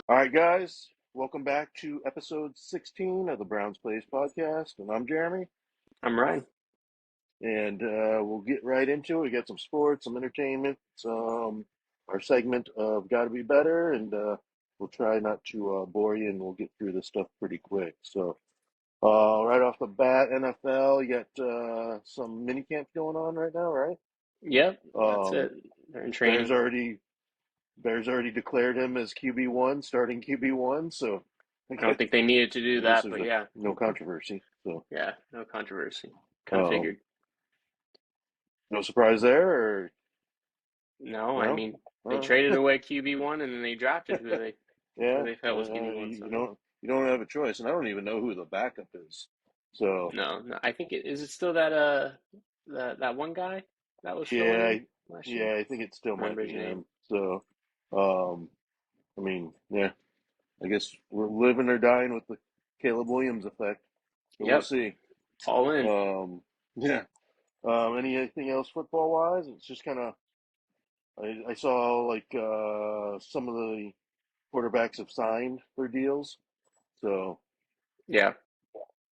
All right, guys, welcome back to episode 16 of the Browns Plays podcast. And I'm Jeremy, I'm Ryan. and we'll get right into it. We got some sports, some entertainment, some our segment of Gotta Be Better, and we'll try not to bore you, and we'll get through this stuff pretty quick. So, right off the bat, NFL, you got some mini camps going on right now, right? Yep, that's Um, it. They're in Bears training. already Bears already declared him as QB1, starting QB1, so I I don't guess think they needed to do I guess that, there's but yeah, no controversy. So, yeah, no controversy. Kind of um, figured. no surprise there, or No, I no? mean they Uh, traded away QB1 and then they drafted who yeah, they felt was QB1. you So don't have a choice, and I don't even know who the backup is. So, no, I think is it still that that one guy that was filling yeah, in last year? I think it still I might remember be his name. him. So, um, I mean, yeah, I guess we're living or dying with the Caleb Williams effect. So we'll Yep, see. all in. Yeah. Anything else football wise? It's just kind of I saw like some of the quarterbacks have signed their deals. So, Yeah,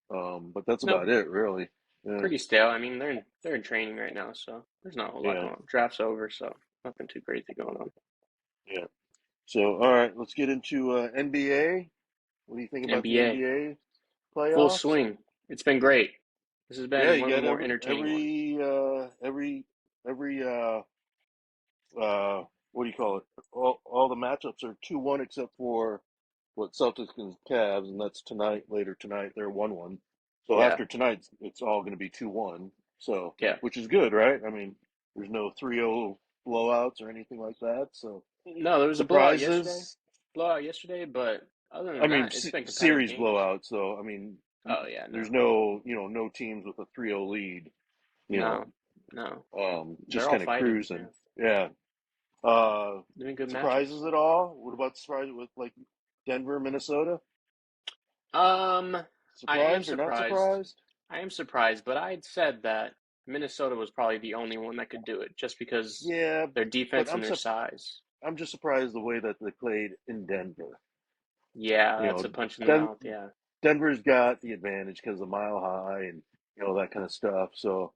but that's no, about it, really. Yeah, pretty stale. I mean they're in training right now, so there's not a whole lot yeah, going on. Draft's over, so nothing too crazy going on. yeah. So, all right, let's get into NBA. What do you think about the NBA. NBA Full playoffs? swing. It's been great. This has Yeah, been you one of the got more entertaining ones. every what do you call it? All the matchups are 2-1 except for what Celtics and Cavs, and that's tonight. Later tonight, they're 1-1. So Yeah, after tonight, it's all going to be 2-1. So, yeah. which is good, right? I mean, there's no 3-0 blowouts or anything like that. So No, there was a surprises. blowout yesterday, but other I than mean, that, it's been competitive series games. blowouts. So I mean, Oh yeah, there's no, no no teams with a 3-0 lead. You no, no. just They're all kind of fighting. cruising. Yeah, Yeah. Uh, doing good matchups. surprises at all? What about surprise with like Denver, Minnesota? Um, I am Surprised or not surprised. surprised? I am surprised, but I'd said that Minnesota was probably the only one that could do it, just because Yeah, their but defense and their size. I'm just surprised the way that they played in Denver. Yeah, You that's know, a punch in the Den mouth. Yeah, Denver's got the advantage because of Mile High and that kind of stuff. So,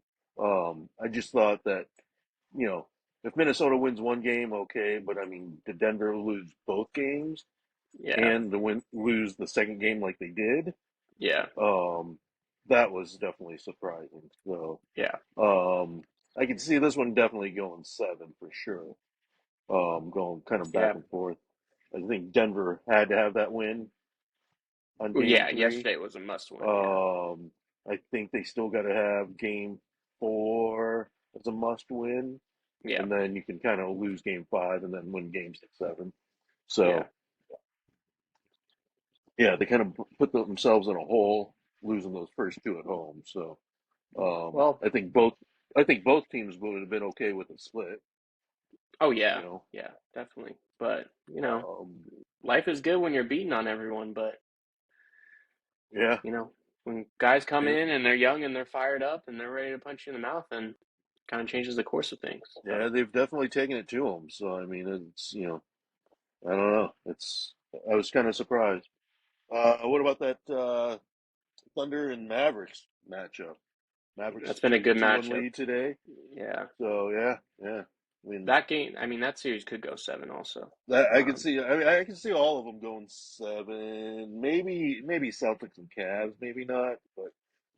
I just thought that you know if Minnesota wins one game, okay, but I mean, did Denver lose both games yeah, and lose the second game like they did? yeah, Um, that was definitely surprising. So, yeah, um, I can see this one definitely going seven for sure. Going kind of back yeah. and forth. I think Denver had to have that win on Well, game yeah, three. yesterday was a must win. Yeah, Um, I think they still got to have game four as a must win, yeah, and then you can kind of lose game five and then win game six, seven. yeah, So yeah, they kind of put themselves in a hole losing those first two at home. So yeah. Well, I think both teams would have been okay with a split. oh You yeah, know, yeah, definitely. But um, life is good when you're beating on everyone. But yeah, when guys come and in and they're young and they're fired up and they're ready to punch you in the mouth, then kind of changes the course of things. So yeah, they've definitely taken it to them. So I mean, it's I don't know. I was kind of surprised. What about that Thunder and Mavericks matchup? Mavericks that's been a took a good 2-1 matchup. lead today. Yeah, So yeah, yeah. I mean, that game. I mean, that series could go seven also. that I can Um, see. I mean, I can see all of them going seven. Maybe Celtics and Cavs. Maybe not, but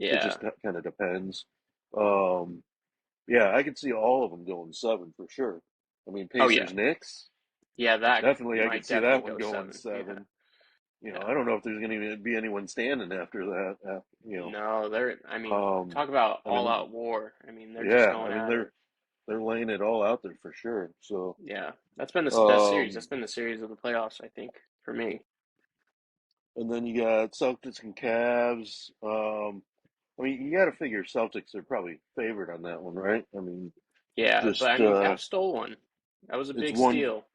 it just yeah. kind of depends. Um, yeah, I can see all of them going seven for sure. I mean, Oh yeah, Pacers Knicks. yeah. That Definitely, I could might see definitely that one go going seven. Yeah, seven. yeah. I don't know if there's going to be anyone standing after that. No, they're. I mean, Um, talk about I all mean, out war. I mean, they're just yeah, going I mean at it. they're laying it all out there for sure. So, Yeah, that's been the best series. That's um, been the series of the playoffs, I think, for me. and then you got Celtics and Cavs. I mean, you got to figure Celtics are probably favored on that one, right? I mean, Yeah, but I just mean, Cavs stole one. That was a it's big one steal.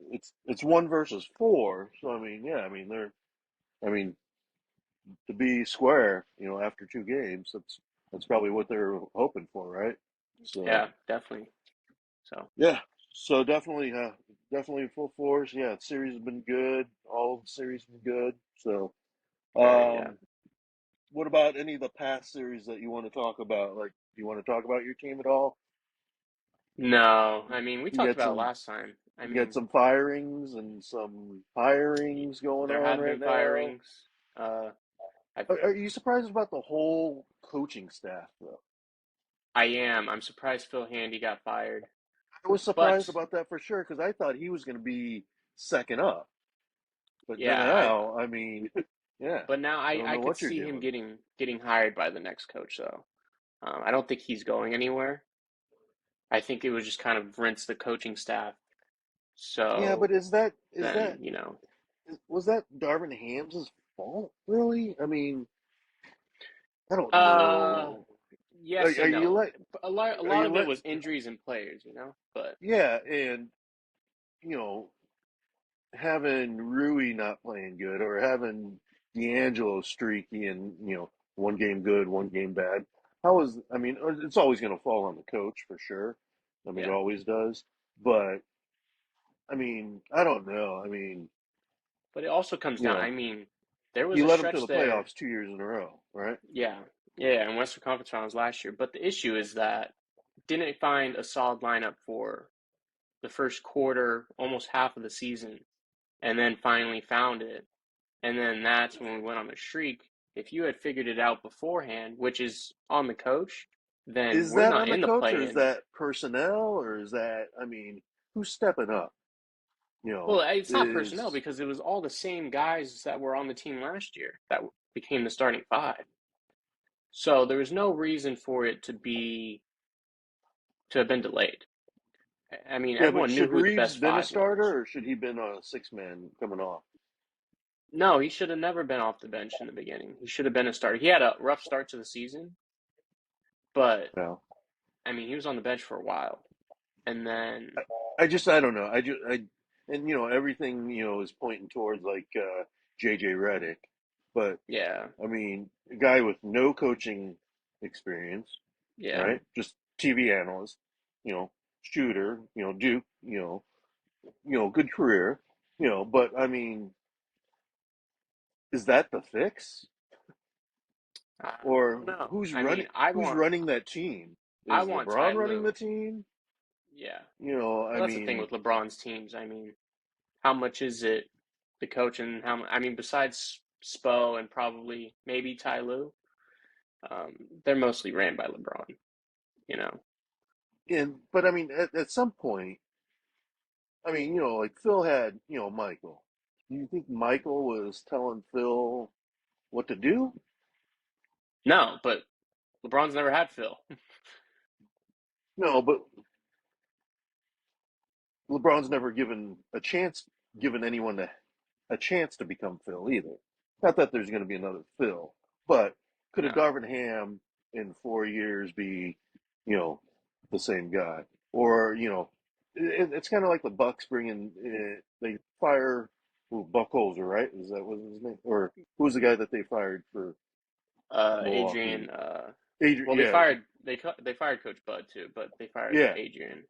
it's one versus four. So I mean, yeah, I mean to be square, after two games, that's probably what they're hoping for, right? So Yeah, definitely. So, yeah. So definitely, definitely full force. Yeah, the series has been good. All of the series have been good. So, Right, yeah. um, what about any of the past series that you want to talk about? Like, do you want to talk about your team at all? No, I mean, we You talked got about it some, last time. I you got mean, some firings and some hirings going there on have right been now. firings. I've, Are you surprised about the whole coaching staff, though? I am. I'm surprised Phil Handy got fired. I was surprised But about that for sure because I thought he was going to be second up. But then yeah, I now, I mean, yeah, but now I I don't I know could what you're see him doing. getting hired by the next coach though. I don't think he's going anywhere. I think it was just kind of rinse the coaching staff. Yeah, but So is that then, you know, was that Darvin Ham's fault? Really? I mean, I don't uh, know. yes Are and you no. let A are lot you of it let was injuries and players, you know. But yeah, and you know, having Rui not playing good or having D'Angelo streaky and one game good, one game bad. How is I mean, it's always going to fall on the coach for sure. I mean, it yeah, always does. But I mean, I don't know. I mean, but it also comes you down. know, I mean, there was he a led them to stretch the there. playoffs 2 years in a row, right? Yeah, yeah, in Western Conference Finals last year. But the issue is that didn't find a solid lineup for the first quarter, almost half of the season, and then finally found it. And then that's when we went on the streak. If you had figured it out beforehand, which is on the coach, then Is we're that not on the in the coach or is play-in. that personnel or is that, I mean, who's stepping up? Well, it's not personnel Is because it was all the same guys that were on the team last year that became the starting five. So there was no reason for it to have been delayed. I mean, yeah, but everyone knew should who the Reeves best been a five was. starter or should he been a six man coming off? No, he should have never been off the bench in the beginning. He should have been a starter. He had a rough start to the season, but No. I mean, he was on the bench for a while. And then, I don't know. And everything is pointing towards like JJ Redick, but yeah, I mean, a guy with no coaching experience, yeah. right? Just TV analyst, you know, shooter, Duke, good career, but I mean, is that the fix? I don't Or know. who's I mean, running who's running that team? I Is want Ty LeBron running the Lue. team? Yeah. I Well, that's the thing mean, with LeBron's teams. I mean, how much is it the coach and I mean, besides Spo and probably maybe Ty Lue, they're mostly ran by LeBron, you know. but I mean, at some point, I mean, like Phil had, Michael. Do you think Michael was telling Phil what to do? No, but LeBron's never had Phil. No, but LeBron's never given anyone a chance to become Phil either. Not that there's going to be another Phil, but could a No. Darvin Ham in 4 years be, you know, the same guy? Or it's kind of like the Bucks bringing they fire Buck Holzer, right? Is that what his name? Or who's the guy that they fired for Milwaukee? Adrian. Adrian, Well, yeah, they fired Coach Bud too, but they fired yeah, Adrian.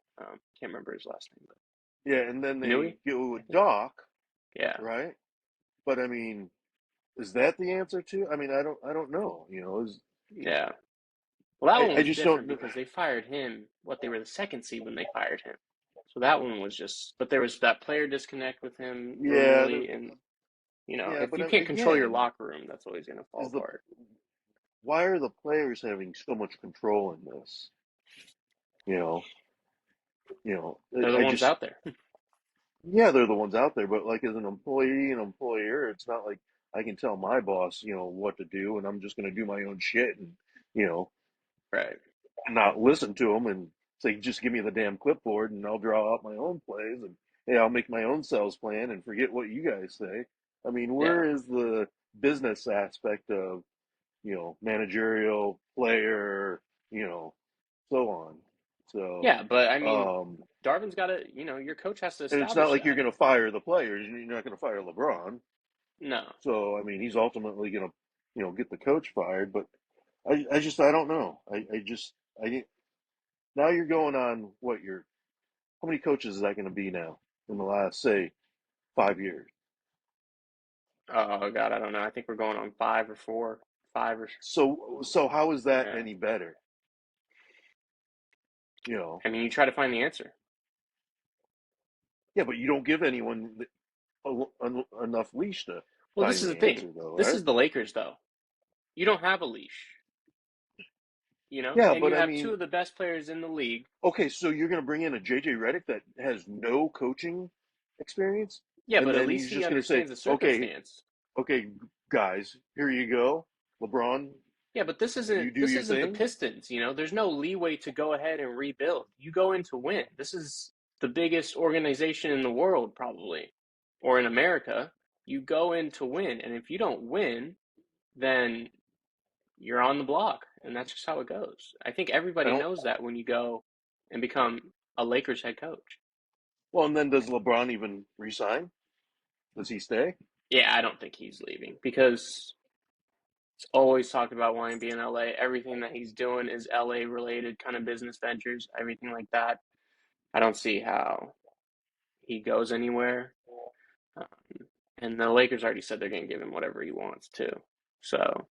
Can't remember his last name, but yeah, and then they Inui, go I with think. Doc, Yeah, right? But I mean, is that the answer too? I mean, I don't know. yeah. Well, that one I was just different don't. because they fired him. What they were the second seed when they fired him. So that one was just. But there was that player disconnect with him Yeah, early, and yeah, if but you can't control your again, locker room, that's always going to fall is the apart. why are the players having so much control in this? You know, They're the I ones just out there. yeah, they're the ones out there, but like as an employee and employer, it's not like I can tell my boss, what to do, and I'm just going to do my own shit and you know Right. not listen to them and say just give me the damn clipboard and I'll draw out my own plays and hey, I'll make my own sales plan and forget what you guys say. I mean, Yeah. where is the business aspect of managerial, player, so on. So, Yeah, but I mean, um, Darvin's got to. Your coach has to and it's not establish like you're that. going to fire the players. You're not going to fire LeBron. No. So, I mean, he's ultimately going to, get the coach fired. But I don't know. I just, I didn't. Now you're going on what how many coaches is that going to be now in the last, say, 5 years? Oh God, I don't know. I think we're going on five or four, five or So how is that yeah. any better? You know, I mean, you try to find the answer. yeah, but you don't give anyone enough leash to Well, this find is the the thing. answer, though, This right? is the Lakers, though. You don't have a leash, Yeah, and but you I have two mean, of the best players in the league. okay, so you're going to bring in a JJ Redick that has no coaching experience, Yeah, and but at then least he's he just going to say, understands the okay, circumstance. okay, guys, here you go, LeBron, Yeah, but this you isn't do this your isn't the thing. Pistons, There's no leeway to go ahead and rebuild. You go in to win. This is the biggest organization in the world, probably, or in America. You go in to win, and if you don't win, then you're on the block, and that's just how it goes. I think I everybody don't. knows that when you go and become a Lakers head coach. Well, and then does LeBron even resign? Does he stay? Yeah, I don't think he's leaving because he's always talked about wanting to be in LA. Everything that he's doing is LA related, kind of business ventures, everything like that. I don't see how he goes anywhere. And the Lakers already said they're going to give him whatever he wants too. So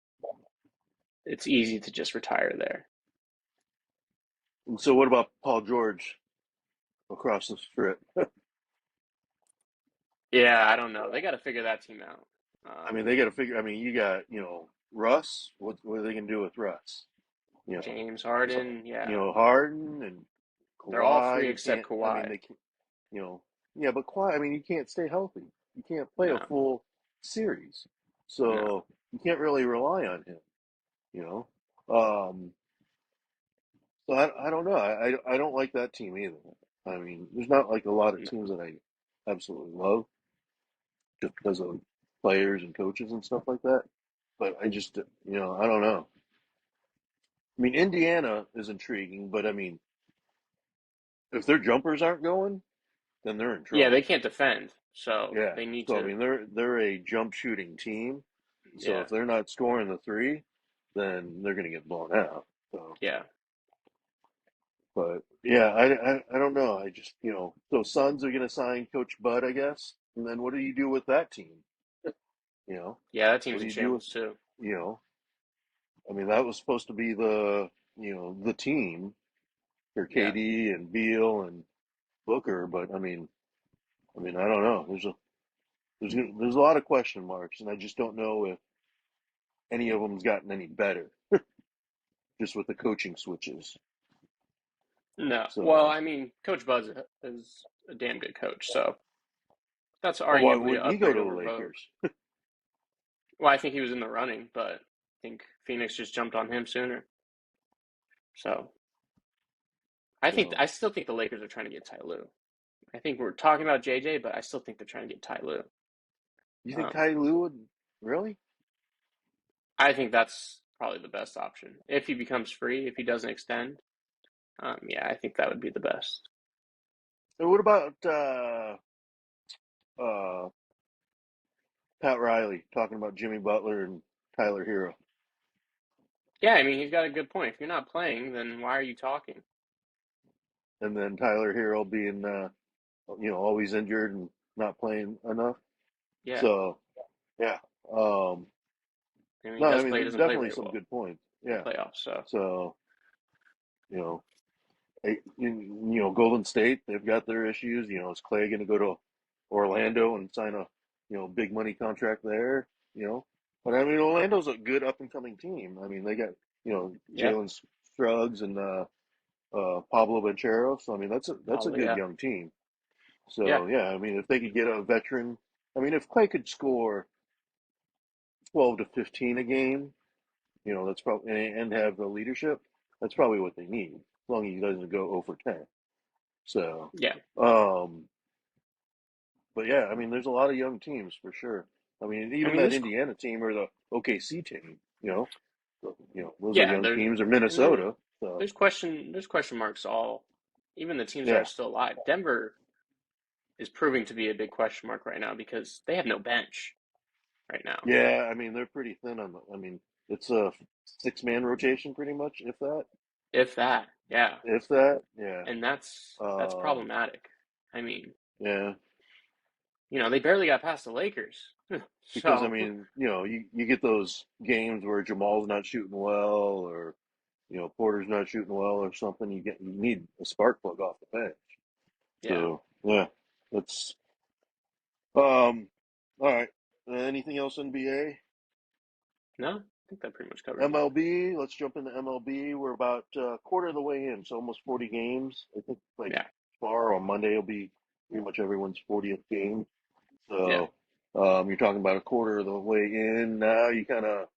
it's easy to just retire there. And so what about Paul George across the strip? Yeah, I don't know. They got to figure that team out. I mean, Um, they got to figure. I mean, you got Russ. What are they gonna do with Russ? You know, James so Harden, yeah, Harden and they're all Kawhi. free You except can't. I mean, Kawhi. they can. You know, yeah, but Kawhi. I mean, you can't stay healthy. You can't play a No, full series, no, so you can't really rely on him. You know, so I don't know. I don't like that team either. I mean, there's not like a lot of no. teams that I absolutely love just because of players and coaches and stuff like that. But I just, I don't know. I mean, Indiana is intriguing, but I mean, if their jumpers aren't going, then they're in Yeah, they trouble. can't defend, so Yeah. they need So I to. mean, they're a jump shooting team. So Yeah, if they're not scoring the three, then they're going to get blown out. So, yeah. but yeah, I don't know. I just, so Suns are going to sign Coach Bud, I guess. And then what do you do with that team? You know, Yeah, that what team's do in you do with, shambles too. you know, I mean, that was supposed to be the team for Yeah. KD and Beal and Booker, but I mean, I don't know. There's a lot of question marks, and I just don't know if any of them's gotten any better just with the coaching switches. No. Well, So, I mean, Coach Buzz is a damn good coach, so that's oh, why arguably an wouldn't he go upgrade to the over Vogue. Lakers? Well, I think he was in the running, but I think Phoenix just jumped on him sooner. So So, I still think the Lakers are trying to get Ty Lue. I think we're talking about JJ, but I still think they're trying to get Ty Lue. you think Um, Ty Lue would really? I think that's probably the best option if he becomes free. If he doesn't extend, yeah, I think that would be the best. And what about uh, Pat Riley talking about Jimmy Butler and Tyler Hero, Yeah, I mean, he's got a good point. If you're not playing, then why are you talking? and then Tyler Hero being always injured and not playing enough? Yeah, So, yeah. Um, I mean, no, I mean, he there's doesn't play definitely very some well good points. in the Yeah. playoffs. So So, you know, Golden State, they've got their issues. Is Clay going to go to Orlando and sign a, big money contract there? But I mean, Orlando's a good up and coming team. I mean, they got, yeah, Jalen Struggs and Pablo Banchero. So I mean, that's a probably good yeah, young team. yeah, So yeah, I mean, if they could get a veteran, I mean, if Clay could score 12 to 15 a game, that's probably and have the leadership. That's probably what they need, as long as he doesn't go over 10. So, yeah. um, but yeah, I mean, there's a lot of young teams for sure. I mean, I even mean, that Indiana team or the OKC team, those are yeah, young there's teams, or and there Minnesota. So there's question marks all. Even the teams that are yeah, still alive. Denver is proving to be a big question mark right now because they have no bench right now. yeah. I mean, they're pretty thin on the. I mean, it's a 6-man rotation pretty much, if that. if that. Yeah, if that. Yeah. and that's Um, problematic. I mean, yeah. they barely got past the Lakers. Because I So, mean, you get those games where Jamal's not shooting well, or Porter's not shooting well, or something. You need a spark plug off the bench. yeah. So yeah, that's all right. Anything else NBA? No, I think that pretty much covers it. MLB. Let's jump into MLB. We're about a quarter of the way in, so almost 40 games. I think like Yeah, tomorrow on Monday will be pretty much everyone's 40th game. yeah, So you're talking about a quarter of the way in now. You kind of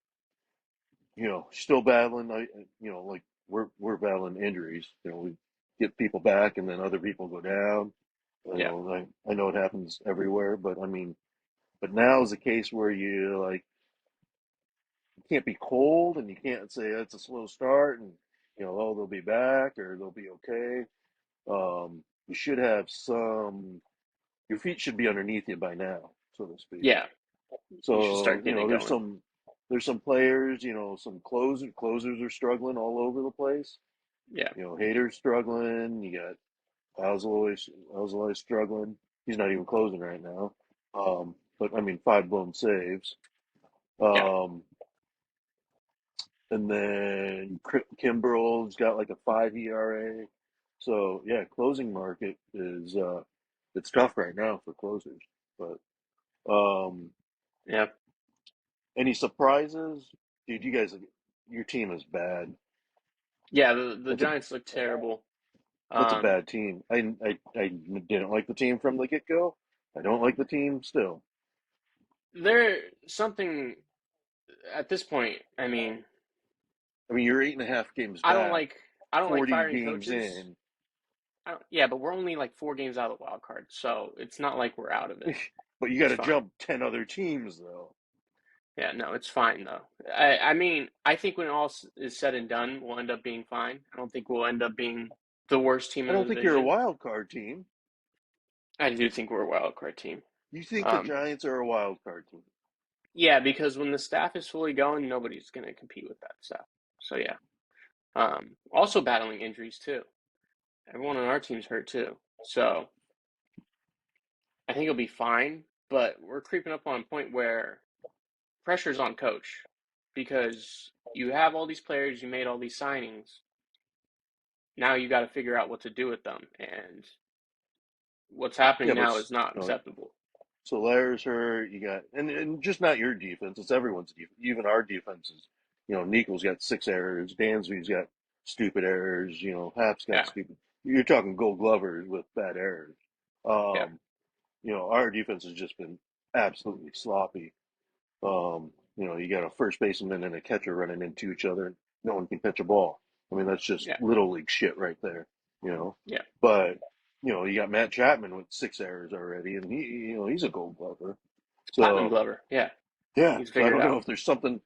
still battling. Like we're battling injuries. We get people back, and then other people go down. yeah, I know it happens everywhere, but I mean, but now is a case where you like you can't be cold, and you can't say it's a slow start, and oh they'll be back or they'll be okay. You should have some. Your feet should be underneath you by now, so to speak. yeah. You should So start getting it going. there's some players, some closers are struggling all over the place. Yeah, Hader's struggling. You got Alzoy struggling. He's not even closing right now. But I mean, five blown saves. yeah, Um, and then Kimbrel's got like a 5 ERA. So yeah, closing market is it's tough right now for closers. But um, yeah, any surprises? Dude, your team is bad. yeah. The That's a Giants look terrible. that's a Um, bad team. I didn't like the team from the get go. I don't like the team still. they're something at this point. I mean, I mean, you're 8.5 games I don't back, like I don't like 40 firing games coaches. in, Yeah, but we're only like 4 games out of the wild card, so it's not like we're out of it. but you got It's to fine. jump 10 other teams though. Yeah, no, it's fine though. I mean, I think when all is said and done, we'll end up being fine. I don't think we'll end up being the worst team I in the don't think you're a division. wild card team. I do think we're a wild card team. You think the Um, Giants are a wild card team? yeah, because when the staff is fully going, nobody's going to compete with that stuff. So yeah. Also battling injuries too. Everyone on our team's hurt too. So I think it'll be fine, but we're creeping up on a point where pressure's on coach because you have all these players, you made all these signings. Now you got to figure out what to do with them, and what's happening Yeah, but now is not you know, acceptable. Solaire's hurt. You got and just not your defense. It's everyone's defense. Even our defenses. Nico's got 6 errors. Dansby's got stupid errors. Hap's got Yeah, stupid. You're talking Gold Glovers with bad errors. yeah, Um, our defense has just been absolutely sloppy. You got a first baseman and a catcher running into each other. No one can catch a ball. I mean, that's just yeah, little league shit right there. You know, yeah. but you got Matt Chapman with 6 errors already, and he's a Gold Glover. Platinum So Glover. Yeah, yeah, he's so I figured it don't know out. if there's something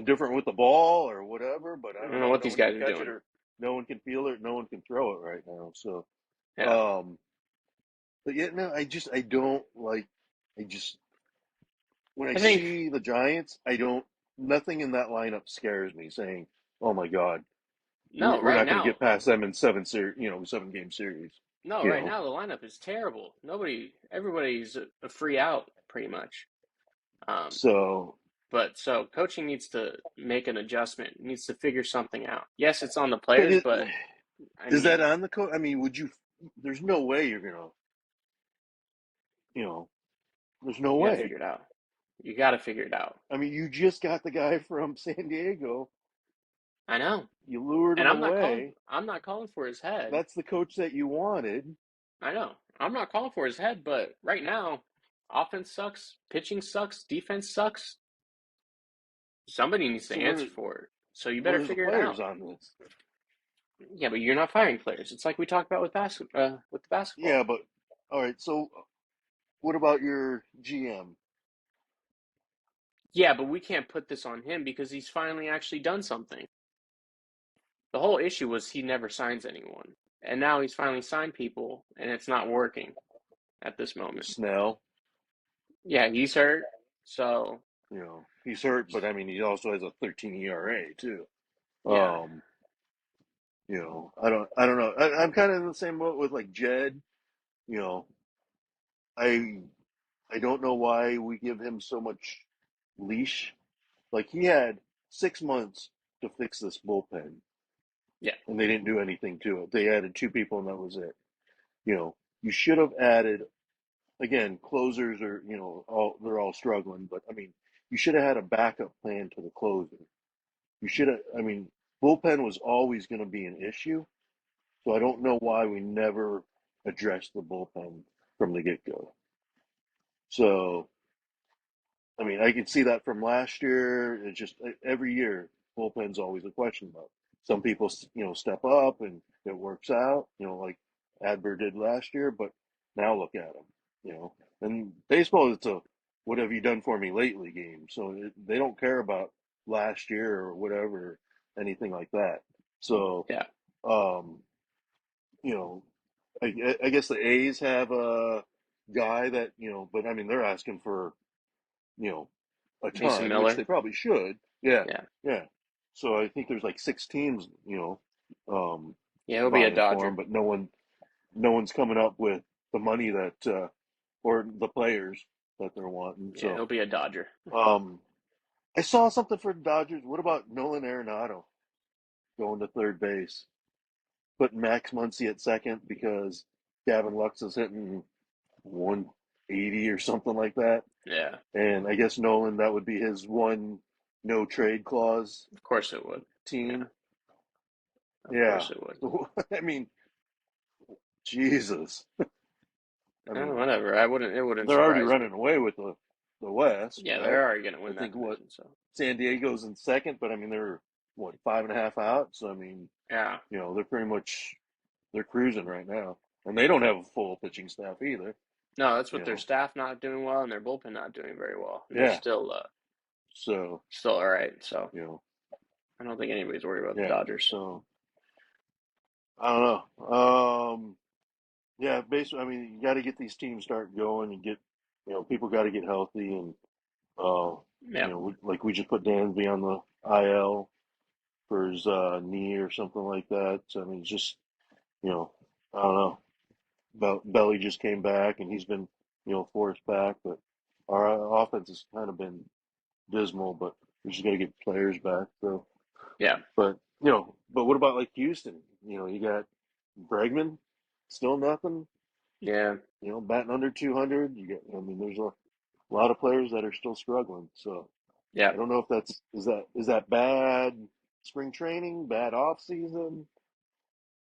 different with the ball or whatever, but I I don't don't know know. what No these one can guys are catch it, doing. or no one can feel it, no one can throw it right now. So, Yeah, um, but yeah, no, I don't like. I just when I I think see the Giants, I don't. Nothing in that lineup scares me. Saying, "Oh my God, no. we're Right not going to now, get past them in 7 game series." no. You Right know, now, the lineup is terrible. Everybody's a free out pretty much. Um, so but so coaching needs to make an adjustment. Needs to figure something out. Yes, it's on the but players, but I is that mean, on the coach? I mean, would you? There's no way you're gonna. You know, there's no you got to way. figure it out. You got to figure it out. I mean, you just got the guy from San Diego. I know, You lured and him away. I'm not calling for his head. That's the coach that you wanted. I know. I'm not calling for his head, but right now, offense sucks, pitching sucks, defense sucks. Somebody needs to So answer for it. So you better where's the figure it players out. on this? Yeah, but you're not firing players. It's like we talked about with with the Yeah, basketball. but all right. So what about your GM? Yeah, but we can't put this on him because he's finally actually done something. The whole issue was he never signs anyone. And now he's finally signed people and it's not working at this moment. Snell. Yeah, he's hurt. So, He's hurt, but I mean, he also has a 13 ERA too. yeah. Um, I don't know. I'm kind of in the same boat with like Jed. You know, I I don't know why we give him so much leash. Like he had 6 months to fix this bullpen, Yeah, and they didn't do anything to it. They added two people, and that was it. You should have added again. Closers are they're all struggling, but I mean, you should have had a backup plan to the closer. You should have. I mean, bullpen was always going to be an issue, so I don't know why we never addressed the bullpen from the get go. So I mean, I can see that from last year. It's just every year, bullpen's always a question mark. Some people, step up and it works out, like Adler did last year, but now look at him, you know. And baseball, it's a what have you done for me lately game. So they don't care about last year or whatever, anything like that. So, yeah. um, you know, I guess the A's have a guy that, but I mean, they're asking for you know, a Mason ton, which Miller. they probably should. Yeah, Yeah, yeah. So I think there's like six teams, yeah. He'll be a vying for him, Dodger. but no one's coming up with the money that or the players that they're wanting. Yeah, So he'll be a Dodger. um, I saw something for the Dodgers. What about Nolan Arenado going to third base, putting Max Muncy at second because Gavin Lux is hitting 180 or something like that. Yeah, And I guess Nolan, that would be his one no trade clause of course it would. Yeah, team. of Yeah. course it would. I mean, Jesus. I Oh, mean, whatever. I wouldn't. It wouldn't they're already surprise me. running away with the West, Yeah, right? they're already going to I win that think what division. So San Diego's in second, but I mean they're what 5.5 out. So I mean, yeah, they're pretty much they're cruising right now, and they don't have a full pitching staff either. no, that's You with their know, staff not doing well and their bullpen not doing very well, and they're yeah. still all right. So You know, I don't think anybody's worried about the yeah. Dodgers. So I don't know. Yeah, basically, I mean, you got to get these teams start going and get, people got to get healthy and, uh, Yeah, we just put Dansby on the IL for his knee or something like that. So, I mean, it's just, you know, I don't know. Belly just came back and he's been, forced back, but our offense has kind of been dismal. But we just got to get players back. So, yeah, but but what about like Houston? You got Bregman, still nothing. yeah, Batting under 200. I mean, there's a lot of players that are still struggling. So yeah. I don't know if is that bad spring training, bad off season,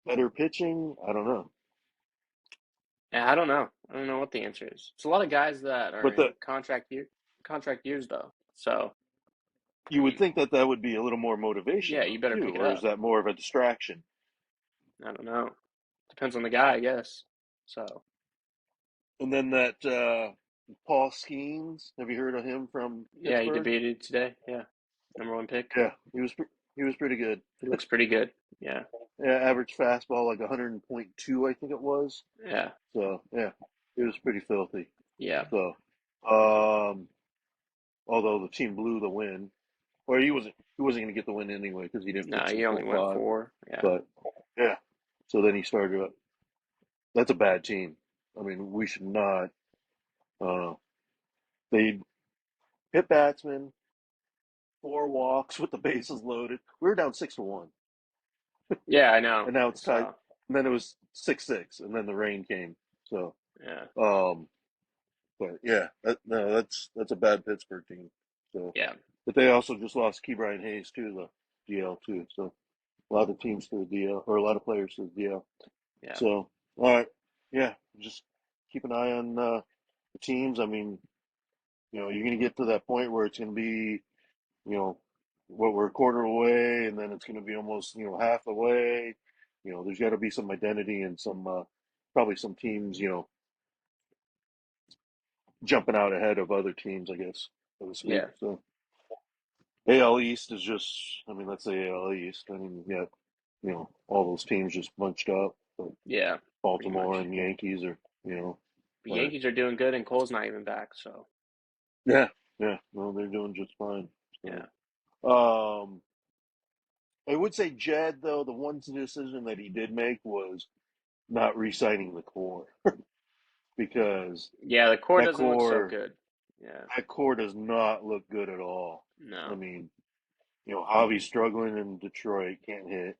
better pitching. I don't know. Yeah, I don't know. I don't know what the answer is. It's a lot of guys that are But in contract years though. So I you would mean, think that would be a little more yeah, motivation you though better too, pick it or is up. that more of a distraction? I don't know. Depends on the guy, I guess. So And then that Paul Skeens, have you heard of him from yeah, he Pittsburgh? debated today. Yeah, number one pick. Yeah, he was pretty good. He looks pretty good. Yeah, Yeah, average fastball like 100.2, I think it was. yeah, So yeah, it was pretty filthy. yeah. So, um, although the team blew the win, or he wasn't going to get the win anyway because he didn't No, pitch in he only full went five. four. Yeah, But yeah, so then he started up. That's a bad team. I mean, we should not. Uh, they hit batsmen, four walks with the bases loaded. We were down 6-1, yeah. I know. and now I it's tied. saw. And then it was 6-6, and then the rain came. So, Yeah, um, but yeah, no, that's a bad Pittsburgh team. So, yeah, but they also just lost Key Brian Hayes to the DL too. So a lot of teams to the DL or a lot of players to the DL. yeah, So all right, yeah, just keep an eye on the teams. I mean, you're going to get to that point where it's going to be, you know, what we're a quarter away, and then it's going to be almost, half away. There's got to be some identity and some probably some teams, jumping out ahead of other teams, I guess, so to speak. yeah, So AL East is just, I mean, let's say AL East. I mean, you got, all those teams just bunched up. But yeah. Pretty Baltimore much. and Yankees are, The but Yankees are doing good, and Cole's not even back. So yeah, yeah, no, they're doing just fine. So, yeah, um, I would say Jed, though, the one decision that he did make was not re-signing the core because Yeah, the core that doesn't look so core good. Yeah, that core does not look good at all. I no, mean, Javi's struggling in Detroit, can't hit.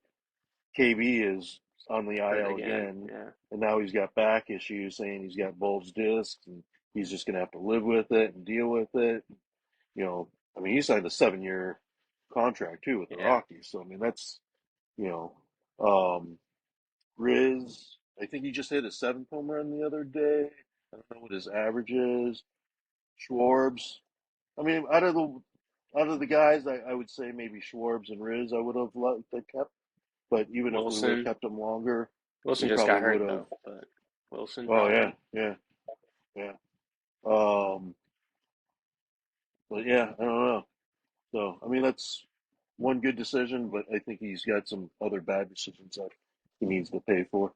KB is on the hurt IL again. again, Yeah, and now he's got back issues, saying he's got bulged discs, and he's just going to have to live with it and deal with it. I mean, he signed a 7-year contract too with the yeah. Rockies, so I mean you know, um, Riz. I think he just hit his seventh home run the other day. I don't know what his average is. Schwarbs. I mean, out of the guys, I would say maybe Schwarbs and Riz I would have liked to kept, but even if we would have Wilson, kept them longer, Wilson we just probably got would hurt have. though, but Wilson Oh probably. yeah, yeah, yeah. Um, but yeah, I don't know. So I mean, that's one good decision, but I think he's got some other bad decisions that he needs to pay for.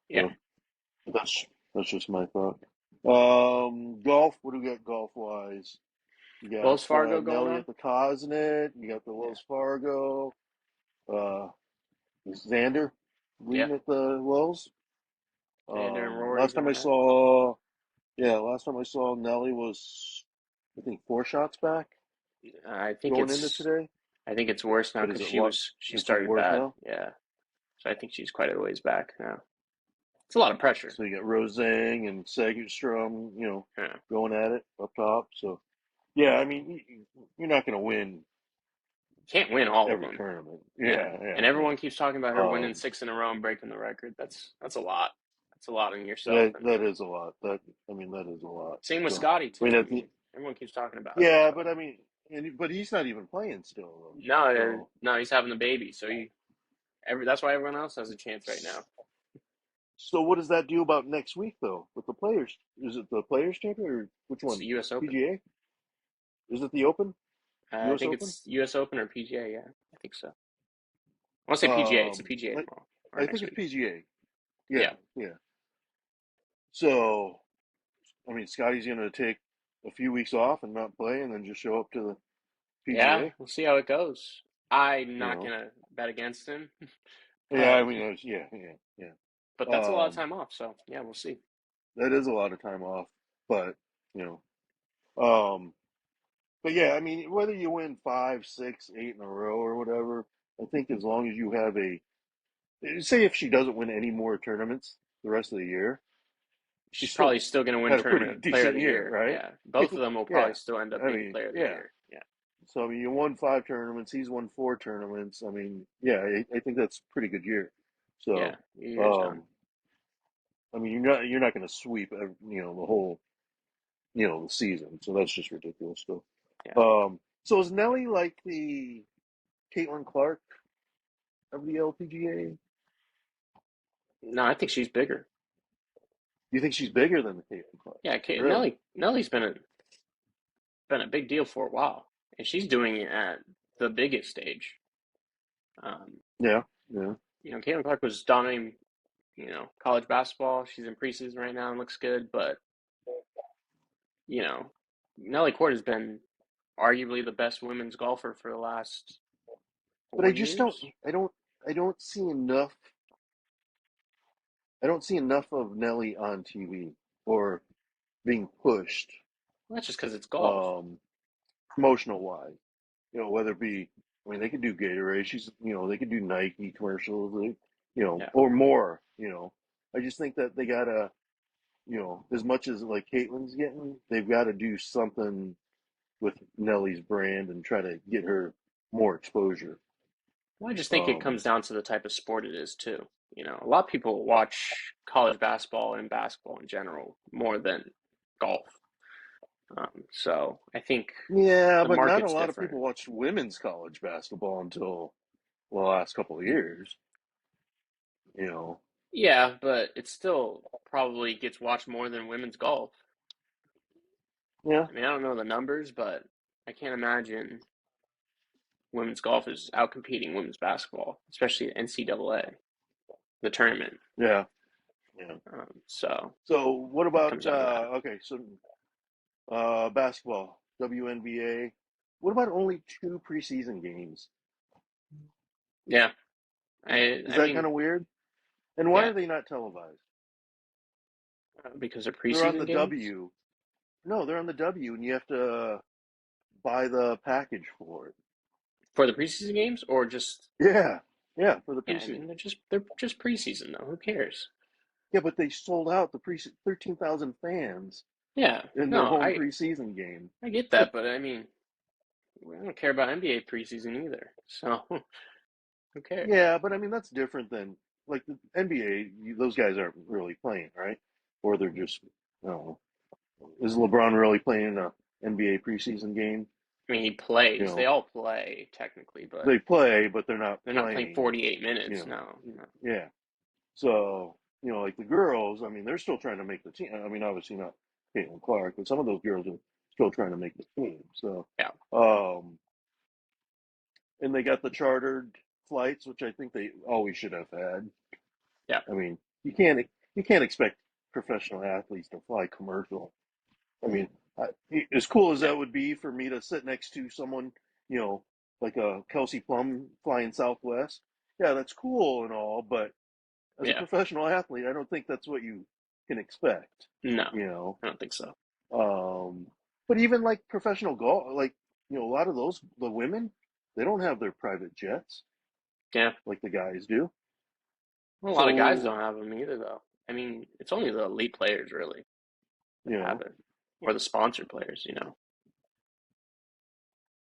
Yeah, So that's just my thought. Golf. What do we got golf wise? You got Wells Fargo going Nelly on. at the Cosnet. You got the Yeah, Wells Fargo. Uh, Xander yeah. leading at the Wells. Xander and Rory Last time I going at. saw, yeah, last time I saw Nelly was, I think, 4 shots back I think going into it's today. I think it's worse now But is because it what? she Is it started worse bad. now? Yeah, so I think she's quite a ways back now. It's a lot of pressure. So you got Roseng and Segerstrom, Yeah, going at it up top. So yeah, I mean, you're not going to win can't win all of every them. tournament. Yeah, Yeah, yeah, and everyone yeah. keeps talking about her winning Um, 6 in a row and breaking the record. That's a lot. That's a lot on yourself. that And that is a lot. That is a lot. same with So Scotty I mean, too. I mean, everyone keeps talking about her. yeah, but So I mean, but he's not even playing still though. no, So no, he's having the baby. So that's why everyone else has a chance right now. so what does that do about next week though with the players? Is it the Players Champion or which It's the one? U.S. Open. PGA? Is it the Open? I U.S. think Open? it's U.S. Open or PGA. Yeah, I think so. I want to say PGA. It's the Um, PGA I, tomorrow or I think next it's week. PGA. Yeah, Yeah, yeah. So I mean, Scotty's going to take a few weeks off and not play, and then just show up to the yeah. PGA. We'll see how it goes. I'm You not know? gonna bet against him, Yeah, I but mean, yeah, yeah, yeah. that's a lot of Um, time off. So yeah, we'll see. that is a lot of time off, but you um, but yeah, I mean, whether you win 5, 6, 8 in a row or whatever, I think as long as you have say if she doesn't win any more tournaments the rest of the year, she She's still probably still gonna win had a pretty tournament player of decent the year, year. right? Yeah, both of them will probably Yeah, still end up I being mean, player of the yeah. year. Yeah, So I mean, you won 5 tournaments. He's won 4 tournaments. I mean, yeah, I think that's a pretty good year. yeah. So, Your year's done. um, I mean, you're not going to sweep, the whole, the season. So that's just ridiculous. So, Yeah. so is Nelly like the Caitlin Clark of the LPGA? No, I think she's bigger. You think she's bigger than the Caitlin Clark? Yeah, Really? Nelly's been a big deal for a while, and she's doing it at the biggest stage. Um, Yeah, yeah. Caitlin Clark was dominating, college basketball. She's in preseason right now and looks good, but you know, Nelly Court has been arguably the best women's golfer for the last But four years. I don't see enough. I don't see enough of Nelly on TV or being pushed, Well, that's just because it's golf. um, promotional wise. Whether it be, I mean, they could do Gatorade. They could do Nike commercials, Yeah. or more. I just think that they gotta, as much as like Caitlin's getting, they've got to do something with Nellie's brand and try to get her more exposure. Well, I just think it Um, comes down to the type of sport it is too. A lot of people watch college basketball and basketball in general more than golf. So I think yeah, the but not a market's lot of different. people watch women's college basketball until the last couple of years. You know, Yeah, but it still probably gets watched more than women's golf. yeah, I mean, I don't know the numbers, but I can't imagine women's golf is outcompeting women's basketball, especially NCAA, the tournament. yeah, yeah. So So what it about comes down to that. okay, so basketball, WNBA. What about only 2 preseason games? Yeah. I Is I that mean, kind of weird? And why yeah, are they not televised? because of They're on the preseason games W. No, they're on the W, and you have to buy the package for it. for the preseason games, or just Yeah, yeah, for the yeah. I mean, preseason. they're just preseason though. Who cares? Yeah, but they sold out the pre 13,000 fans Yeah. in their No, home I preseason game. I get that, but I mean, I don't care about NBA preseason either. So who cares? Yeah, but I mean that's different than like the NBA. Those guys aren't really playing, right? Or they're just, I don't know. Is LeBron really playing in a NBA preseason game? I mean, he You plays. They know, all play technically, but they play, but they're not they're not playing playing. 48 You minutes. know, No, no. yeah. So like the girls, I mean, they're still trying to make the team. I mean, obviously not Caitlin Clark, but some of those girls are still trying to make the team. So, Yeah, um, and they got the chartered flights, which I think they always should have had. yeah, I mean, you can't expect professional athletes to fly commercial. I mean, I, as cool as yeah, that would be for me to sit next to someone, you know, like a Kelsey Plum flying Southwest, yeah, that's cool and all, but as a yeah. professional athlete, I don't think that's what you can expect, No, you know. I don't think so. Um, but even like professional golf, like a lot of the women, they don't have their private jets Yeah, like the guys do. well, a lot of guys So, don't have them either, though. I mean, it's only the elite players really that you have know, it, or the sponsored players. You know.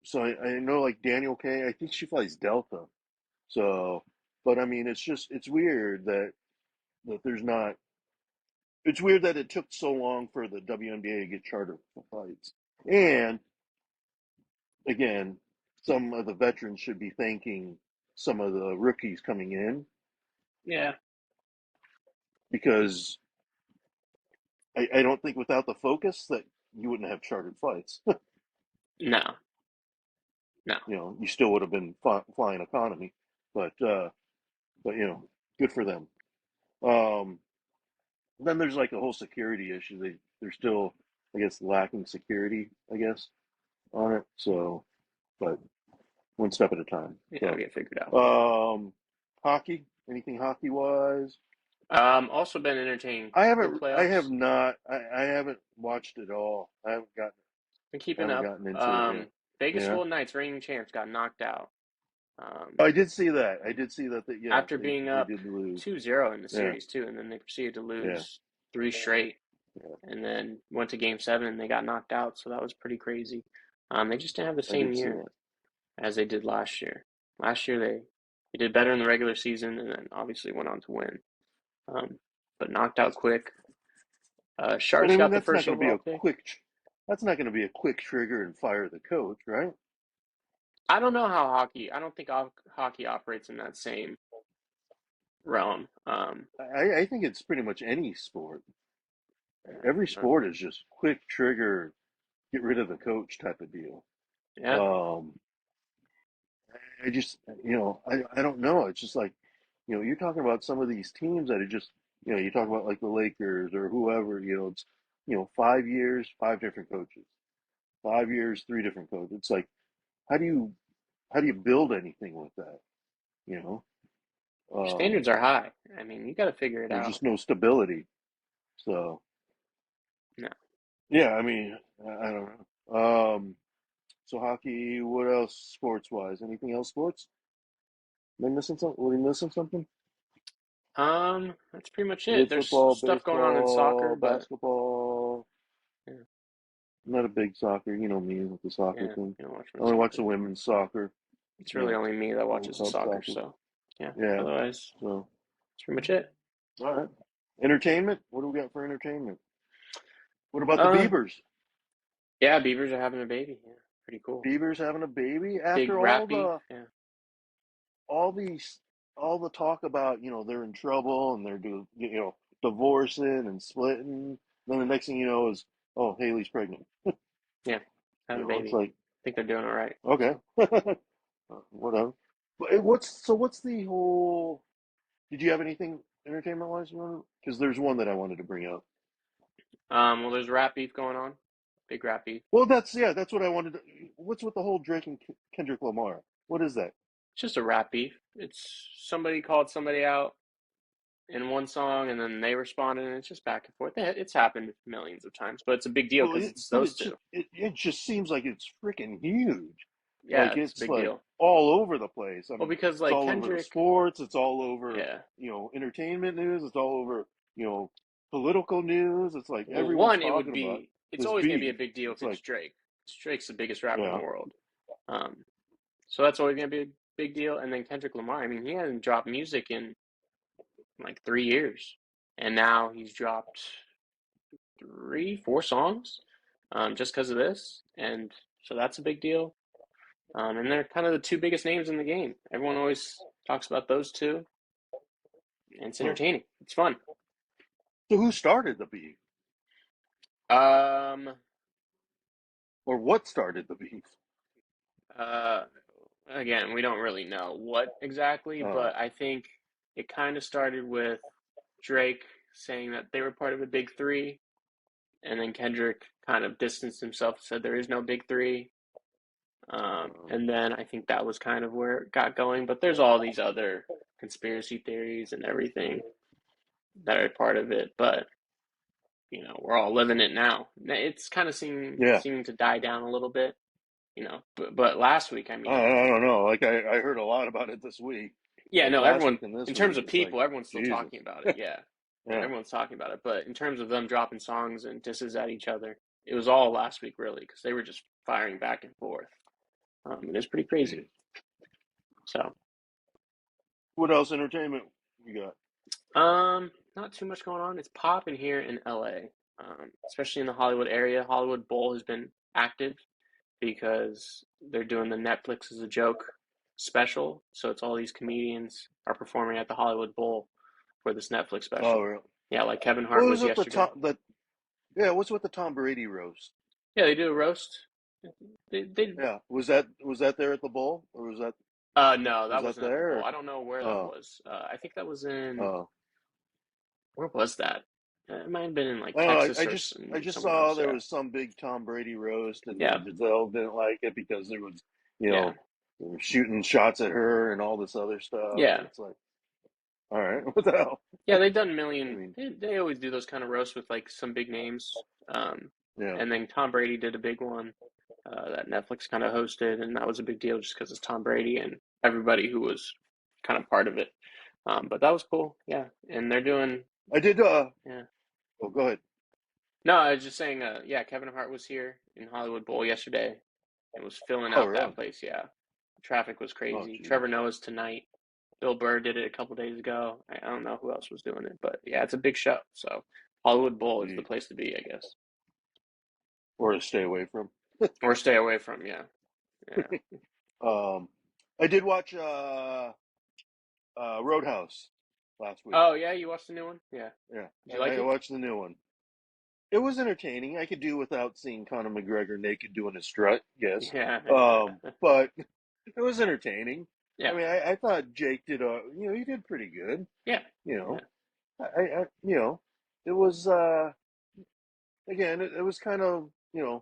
so I know like Daniel K, I think she flies Delta. So, but I mean, it's weird that there's not. It's weird that it took so long for the WNBA to get charter flights. And again, some of the veterans should be thanking some of the rookies coming in Yeah. because I don't think without the focus that you wouldn't have chartered flights. No, no. You still would have been flying economy, but good for them. Um, then there's like a whole security issue. They're still, I guess, lacking security, I guess, on it. So, but one step at a time. Yeah, it'll So, get figured out. hockey, anything hockey wise? Also been entertaining. Good I have playoffs. not, I haven't watched it all. Been I keeping haven't up. gotten into it yet. Vegas Yeah. Golden Knights, reigning champs, got knocked out. I did see that. I did see that, yeah, After being they up did lose. 2-0 in the Yeah. series too, and then they proceeded to Yeah. lose three straight, Yeah. and then went to Game 7 and they got knocked out. So that was pretty crazy. They just didn't have the I same did see year that. as they did last year. Last year they did better in the regular season, and then obviously went on to win. Um, but knocked out quick. But Sharks I mean, got the first overall pick. that's not going to be a quick trigger and fire the coach, right? I don't know how hockey. I don't think hockey operates in that same realm. I think it's pretty much any sport. Every Uh, sport is just quick trigger, get rid of the coach type of deal. yeah, Um, I just, I don't know. It's just like, you're talking about some of these teams that are just, you talk about like the Lakers or whoever, it's, 5 years, five different coaches, 5 years, three different coaches. It's like, how do you, how do you build anything with that? You know, standards um, are high. I mean, you got to figure it there's out. just no stability. So, No. yeah, I mean, I don't know. So hockey, what else sports wise? Anything else sports? Am I missing something? Were we missing something? That's pretty much I it. did There's football, stuff going on in soccer, baseball, but basketball. yeah, I'm not a big soccer, you know me with the soccer yeah, thing. you don't watch I much only watch the soccer. women's soccer, It's you really know, only me that World watches the Cup soccer, soccer. so yeah. Yeah. Otherwise, So, that's pretty much it. all right. Entertainment? What do we got for entertainment? What about the Uh, Beavers? yeah, Beavers are having a baby. Yeah, pretty cool. Beavers having a baby Big after rap beef. Yeah, all these all the talk about they're in trouble and they're divorcing and splitting. Then the next thing you know is, oh, Haley's pregnant. yeah, having a It's baby. like, I think they're doing all right. okay. So, Whatever. But what's the whole? Did you have anything entertainment wise? Because there's one that I wanted to bring up. well, there's rap beef going on. Big rap beef. Well, that's what I wanted to. What's with the whole Drake and Kendrick Lamar? What is that? It's just a rap beef. It's somebody called somebody out in one song, and then they responded, and it's just back and forth. It's happened millions of times, but it's a big deal Well, because it's but those two. it just seems like it's freaking huge. Yeah, Like it's a it's big like deal. all over the place. I Well, mean, because it's like all over the Kendrick, sports. It's all over, yeah. entertainment news. It's all over, political news. It's like Well, everyone's one, it would talking about be. It's this always going to be a beef. big deal if It's it's like, Drake. Drake's the biggest rapper in the yeah, world. Um, so that's always going to be a big deal. And then Kendrick Lamar. I mean, he hasn't dropped music in like 3 years, and now he's dropped three, four songs, just because of this. And so that's a big deal. And they're kind of the two biggest names in the game. Everyone always talks about those two, and it's huh. entertaining. It's fun. So who started the beef, Um, or what started the beef? uh, Again, we don't really know what exactly, Uh, but I think it kind of started with Drake saying that they were part of a big three, and then Kendrick kind of distanced himself and said there is no big three. uh, And then I think that was kind of where it got going. But there's all these other conspiracy theories and everything that are part of it. But we're all living it now. It's kind of yeah. seeming to die down a little bit. But last week, I mean, I don't know. Like I heard a lot about it this week. yeah, Like no, last everyone week and this in terms week, of it's like people, everyone's still Jesus. talking about it. Yeah, Yeah. everyone's talking about it. But in terms of them dropping songs and disses at each other, it was all last week really because they were just firing back and forth. And it's pretty crazy. Jeez. So. What else entertainment we got? Not too much going on. It's popping here in LA, especially in the Hollywood area. Hollywood Bowl has been active because they're doing the Netflix as a joke special. So it's all these comedians are performing at the Hollywood Bowl for this Netflix Oh, special. really? Yeah, like Kevin What Hart was was with the yesterday. Tom? Yeah, what's with the Tom Brady roast? Yeah, they do a roast. They Yeah, was that there at the bowl, or no, was that that wasn't at the bowl. there? I don't know where that Oh, was. I think that was in oh, where was that? It might have been in like I don't know. I Texas or just I just somewhere saw else. there Yeah, was some big Tom Brady roast, and yeah, Giselle didn't like it because there was, you yeah, know, they were shooting shots at her and all this other stuff, and yeah. it's like, all right, what the hell? Yeah, they've done a I million. mean, They always do those kind of roasts with like some big names. Um, yeah, and then Tom Brady did a big one that Netflix kind of hosted, and that was a big deal just because it's Tom Brady and everybody who was kind of part of it. But that was cool. Yeah, and they're doing. I did. Yeah. Oh, go ahead. No, I was just saying. Yeah, Kevin Hart was here in Hollywood Bowl yesterday and was filling Oh, out that really? place. Yeah, traffic was Oh, crazy. jeez. Trevor Noah's tonight. Bill Burr did it a couple days ago. I don't know who else was doing it, but yeah, it's a big show. So Hollywood Bowl is the Jeez. place to be, I guess, Or to stay away from. or stay away from. Yeah, yeah. Um, I did watch Roadhouse last week. Oh yeah, you watched the new one? Yeah. Yeah, Did you like I it? watched the new one. It was entertaining. I could do without seeing Conor McGregor naked doing his strut, yes. Yeah, But it was entertaining. I yeah, mean, I thought Jake did he did pretty good. yeah, You yeah. know, it was again, it was kind of the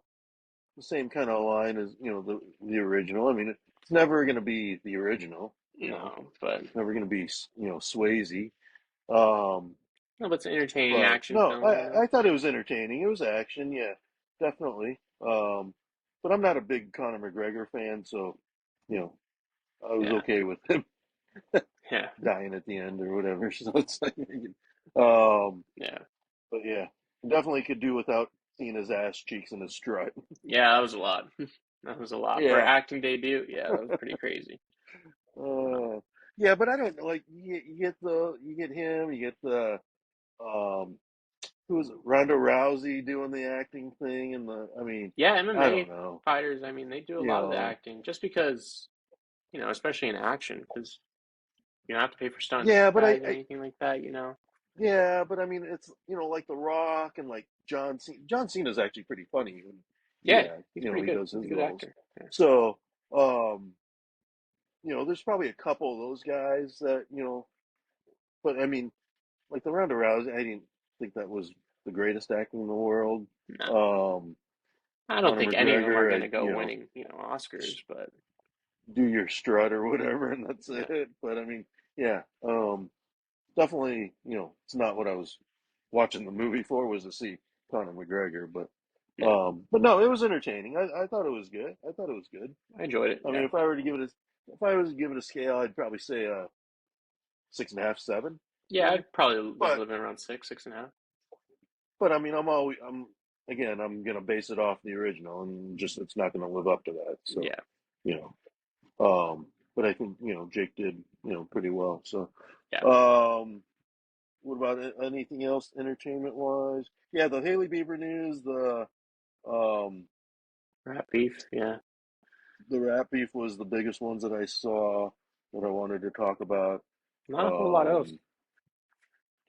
same kind of line as the original. I mean, it's never going to be the original. No, but It's never going to be Swayze. Um, no, but it's an entertaining but action no, film. I thought it was entertaining. It was action, yeah, definitely. But I'm not a big Conor McGregor fan, so you know, I was Yeah, okay with him yeah, dying at the end or whatever. So it's like, um, yeah, but yeah, definitely could do without seeing his ass cheeks and his strut. yeah. That was a lot. That was a lot for Yeah. acting debut. Yeah, that was pretty crazy. Uh, yeah, but I don't like you get him, you get the um who was it, Ronda Rousey doing the acting thing and I mean, Yeah, I don't MMA know. fighters. I mean, they do a You lot of the know. acting just because especially in action, because you don't have to pay for stunt Yeah, but guys or anything like that. yeah, but I mean it's like The Rock and like John Cena. John Cena's actually pretty funny when Yeah, he's pretty he good. does He's a his good roles. actor. Yeah. So, um, there's probably a couple of those guys that, but I mean, like the Ronda Rousey, I didn't think that was the greatest acting in the world. No, Um, I don't Conor think any of them are McGregor, going to go winning, Oscars, but do your strut or whatever, and that's Yeah, it. But I mean, yeah, definitely, it's not what I was watching the movie for, was to see Conor McGregor, yeah, but no, it was entertaining. I thought it was good. I thought it was good. I enjoyed it. I mean, Yeah, if I was to give it a scale, I'd probably say 6.5, 7, yeah, maybe. I probably was But living around 6.5. I mean, I'm gonna base it off the original, and just it's not gonna live up to that. So, Yeah, you but I think Jake did pretty well. So, yeah, um, what about anything else entertainment wise? Yeah, the Haley Bieber news, um, rat beef. Yeah, the rap beef was the biggest ones that I saw that I wanted to talk about. not a whole lot else. Um,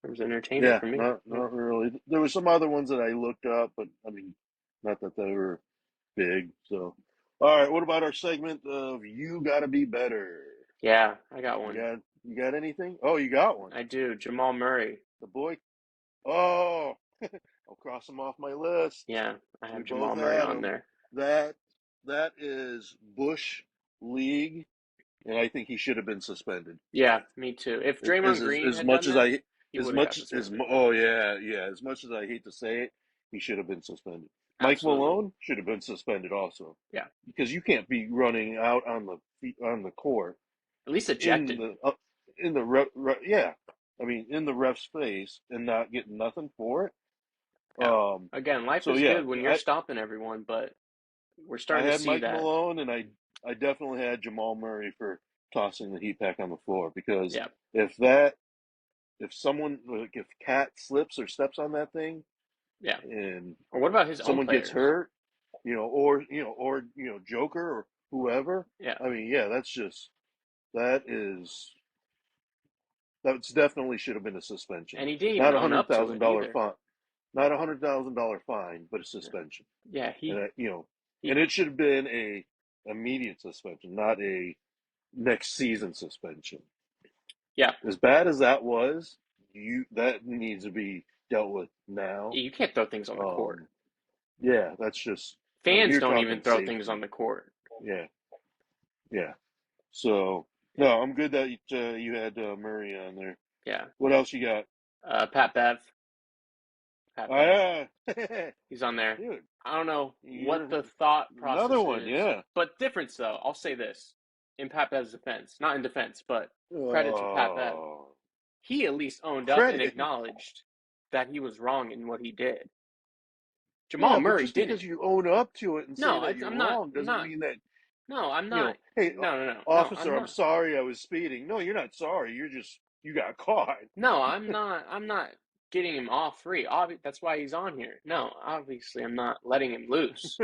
There was entertainment yeah, for me. not Yeah, not really. There were some other ones that I looked up, but I mean, not that they were big. So, all right, what about our segment of "You Gotta Be Better"? yeah, I got You one. got anything? Oh, you got one. I do. Jamal Murray. The boy. Oh, I'll cross him off my list. Yeah, I We have both Jamal Murray had on him. there. That that is Bush League, and I think he should have been suspended. Yeah, me too. If Draymond Green As had much done as that, I he would have got suspended. oh yeah, yeah, as much as I hate to say it, he should have been suspended. Mike Absolutely. Malone should have been suspended also, Yeah. because you can't be running out on the court At least in ejected. the yeah, I mean in the ref's face and not getting nothing for it. Yeah. Um, Again, life so is yeah, good when you're stopping everyone, but we're I starting to had see Mike that. Malone, and I definitely had Jamal Murray for tossing the heat pack on the floor, because Yeah. if that if someone like if Cat slips or steps on that thing Yeah. and Or what about his own someone gets players? hurt, or Joker or whoever, Yeah. I mean, yeah, that is that's definitely should have been a suspension, And he didn't even not a own hundred up to thousand it dollar either. fine, not $100,000 fine, but a Yeah. suspension. Yeah. And and He, it should have been a immediate suspension, not a next season suspension. yeah. As bad as that was, you that needs to be dealt with now. You can't throw things on the court. Um, yeah, that's just. I mean, Fans you're don't even talking throw things on safety. the court. Yeah, yeah. So Yeah. no, I'm good that you had Murray on there. Yeah. What else you got? Pat Bev. Pat Oh Bev. yeah, He's on there. dude, I don't know what you're the thought another process one. is, Yeah. but difference though. I'll say this in Pat Bev's defense, not in defense, but credit to Pat Bev. Oh, He at least owned up and credit. acknowledged that he was wrong in what he did. Jamal Yeah, but Murray just because didn't. you own up to it and say No, that you're I'm not. wrong I'm doesn't not. mean that, No, I'm not. hey, No, no, no, no. I'm officer, I'm not. sorry I was speeding. No, you're not sorry. You got caught. No, I'm not. I'm not getting him off free. That's why he's on here. No, obviously, I'm not letting him loose.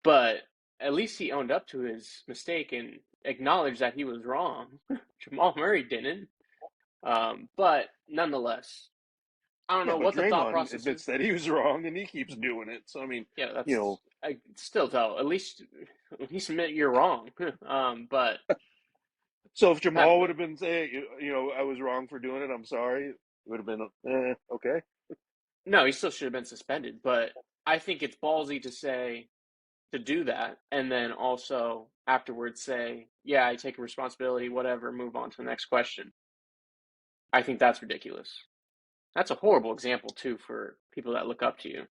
But at least he owned up to his mistake and acknowledged that he was wrong. Jamal Murray didn't. But nonetheless, I don't Yeah, know but what the thought Draymond process admits is. that he was wrong and he keeps doing it. So I mean, Yeah, you that's know, I still tell. At least admit you're wrong. But so if Pat, Jamal would have been saying, I was wrong for doing it, I'm sorry, it would have been okay. no, he still should have been suspended. But I think it's ballsy to do that and then also afterwards say, yeah, I take responsibility, whatever, move on to the next question. I think that's ridiculous. That's a horrible example too for people that look up to you.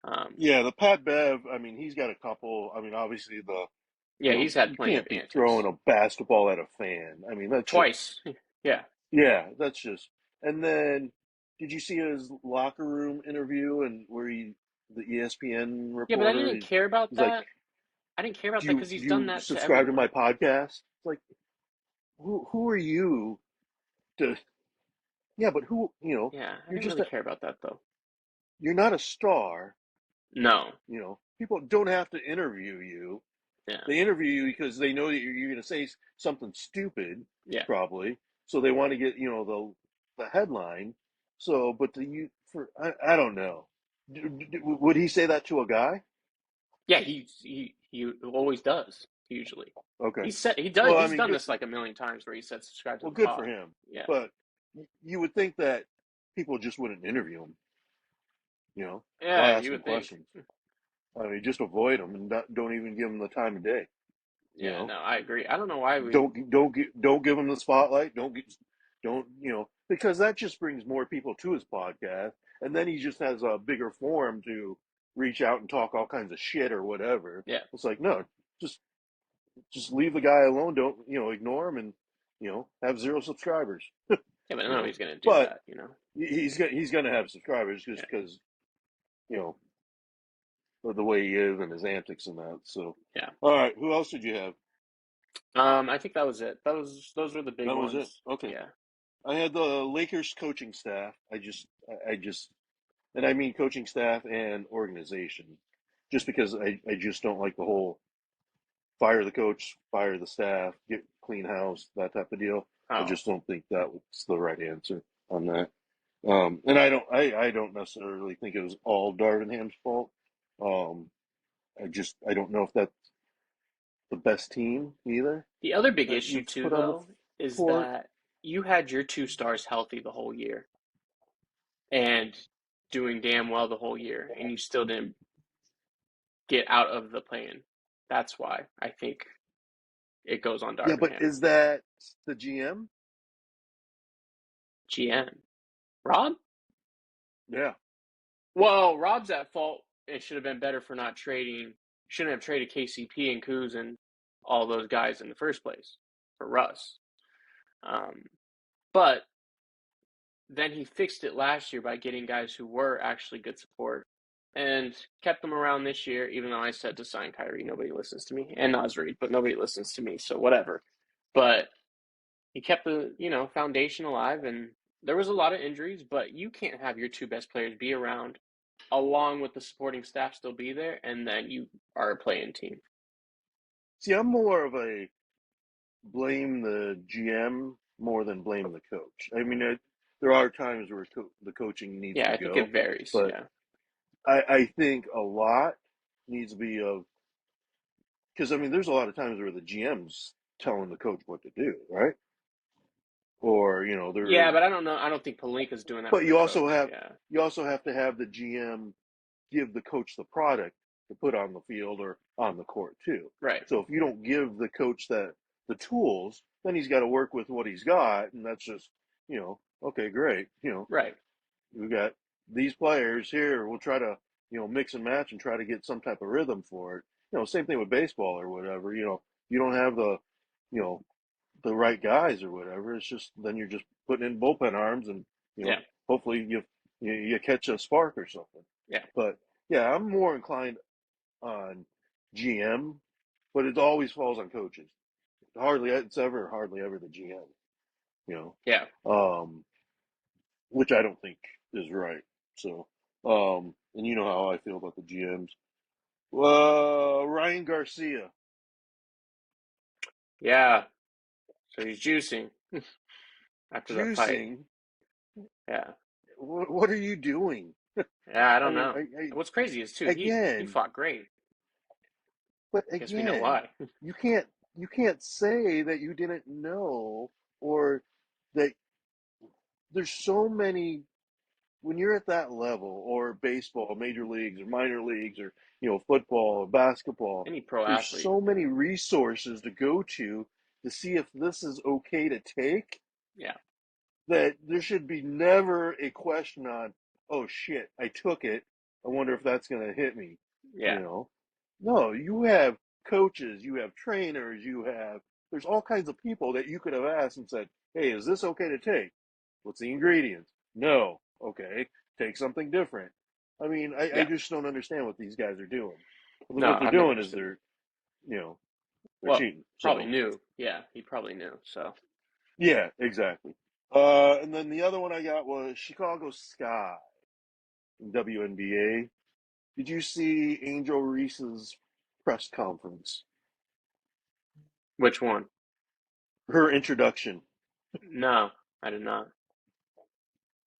Um, Yeah, the Pat Bev, I mean, he's got a couple. I mean, obviously yeah, he's had you plenty of can't be throwing antics a basketball at a fan. I mean, that's just, twice. Yeah, yeah, that's just. And then, did you see his locker room interview and the ESPN yeah, but I reporter, didn't care about he's like, that. I didn't care about that because do he's done you that to subscribe to my everyone. podcast? It's like, who are you to? Yeah, but Yeah, I you're didn't just really care about that though. you're not a star. No, People don't have to interview you. yeah, They interview you because they know that you're going to say something stupid, yeah, probably. So they want to get the headline. So, but I don't know. Would he say that to a guy? yeah. He always does usually. Okay. He does. Well, I He's mean, done this like a million times where he said subscribe to the good for pod. him. Yeah, But you would think that people just wouldn't interview him. Why yeah. ask You him would think. questions? I mean, just avoid them and don't even give them the time of day. You Yeah, know, no, I agree. I don't know why we. don't give him the spotlight. Don't because that just brings more people to his podcast, and then he just has a bigger forum to reach out and talk all kinds of shit or whatever. Yeah, It's like no, just leave the guy alone. Don't ignore him and have zero subscribers. yeah, but You no, know, he's gonna do but that. You know. he's gonna have subscribers just Yeah, because you know of the way he is and his antics and that. So, yeah. all right, who else did you have? I think that was it. Those were the big That was it. ones. Okay. Yeah. I had the Lakers coaching staff. I just, and I mean coaching staff and organization, just because I just don't like the whole fire the coach, fire the staff, get clean house, that type of deal. I Oh, just don't think that was the right answer on that. And I don't necessarily think it was all Darvinham's fault. Um, I don't know if that's the best team either the other big that issue you've too, put on the though, is court. that you had your two stars healthy the whole year and doing damn well the whole year, and you still didn't get out of the play-in. That's why I think it goes on Yeah, but Darvingham. is that the GM? GM. Rob? Yeah. Well, Rob's at fault. It should have been better for not trading. Shouldn't have traded KCP and Kuz and all those guys in the first place for Russ. Um, but then he fixed it last year by getting guys who were actually good support and kept them around this year, even though I said to sign Kyrie. Nobody listens to me. And Nasri, but nobody listens to me, so whatever. But he kept the, foundation alive, and there was a lot of injuries, but you can't have your two best players be around along with the supporting staff still be there, and then you are a playing team. See, I'm more of a blame the GM more than blame the coach. I mean, there are times where the coaching needs Yeah, to I think it go, varies. but Yeah. I think a lot needs to be of because I mean, there's a lot of times where the GM's telling the coach what to do, right? Or they're Yeah, but I don't know. I don't think Palinka's doing that but with the coach. Yeah. you also have to have the GM give the coach the product to put on the field or on the court too. Right. So if you don't give the coach the tools, then he's got to work with what he's got, and that's just okay, great. Right. We got these players here. We'll try to mix and match and try to get some type of rhythm for it. Same thing with baseball or whatever. You don't have you know the right guys or whatever. It's just then you're just putting in bullpen arms and Yeah. hopefully you catch a spark or something. Yeah. But yeah, I'm more inclined on GM, but it always falls on coaches. Hardly ever the GM. You Yeah. which I don't think is right. So, and you know how I feel about the GMs. Ryan Garcia Yeah. So he's juicing after that fight. juicing. Yeah. What are you doing? Yeah, I I don't mean, know. What's crazy is too, he again, fought great. but I guess we know again, why. you can't say that you didn't know or that there's so many when you're at that level or baseball, major leagues or minor leagues or football or basketball, Any pro there's athlete. so many resources to go to see if this is okay to take Yeah. that there should be never a question on, oh shit, I took it. I wonder if that's going to hit me. Yeah. You know, no, you have coaches, you have trainers, there's all kinds of people that you could have asked and said, hey, is this okay to take? What's the ingredients? No. Okay, take something different. I mean, I Yeah. just don't understand what these guys are doing. No, What they're I've never doing is understood it. you know, they're Well, cheating. probably So, knew. Yeah, he probably knew. So yeah, exactly. And then the other one I got was Chicago Sky in WNBA. Did you see Angel Reese's press conference? which one? Her introduction No, I did not.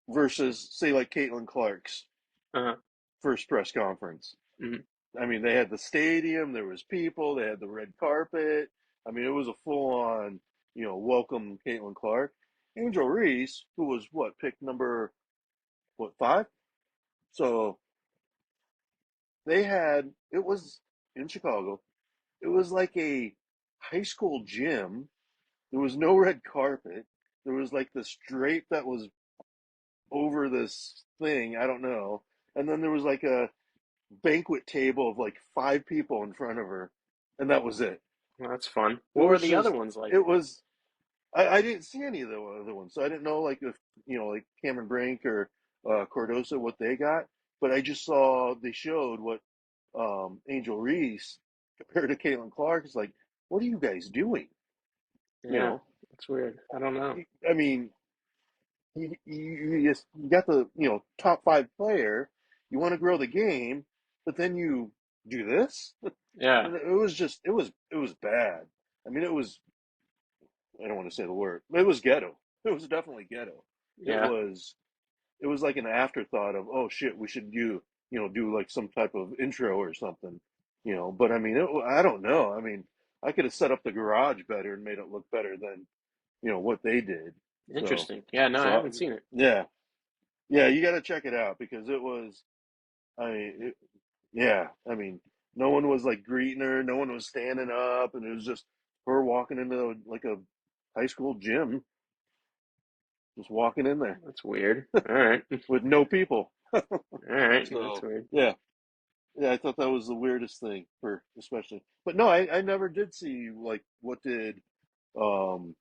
versus, say, like Caitlin Clark's Uh-huh. first press conference. Hmm. I mean, they had the stadium, there was people, they had the red carpet. I mean, it was a full-on, welcome Caitlin Clark. Angel Reese, who was picked number what, 5? So it was in Chicago. It was like a high school gym. There was no red carpet. There was like this drape that was over this thing. I don't know. And then there was like a banquet table of like five people in front of her, and that was it. Well, that's fun. It What were was the other just, ones like? it was. I didn't see any of the other ones, so I didn't know like if like Cameron Brink or Cordosa what they got. But I just saw they showed what Angel Reese compared to Caitlin Clark. It's like, what are you guys doing? You Yeah, know, that's weird. I don't know. I mean, you got the top five player. You want to grow the game, but then you do this. Yeah, It was just it was bad. I mean, it was I don't want to say the word, but it was ghetto. It was definitely ghetto. It yeah, was it was like an afterthought of oh shit, we should do like some type of intro or something. But I mean, I don't know. I mean, I could have set up the garage better and made it look better than what they did. So interesting. Yeah, no, I so haven't seen it. yeah. Yeah, you got to check it out because it was. I mean, yeah. I mean, no one was like greeting her. No one was standing up, and it was just her walking into like a high school gym, just walking in there That's weird. All right, with no people. all right, that's So weird. yeah, yeah. I thought that was the weirdest thing for especially. But no, I never did see like um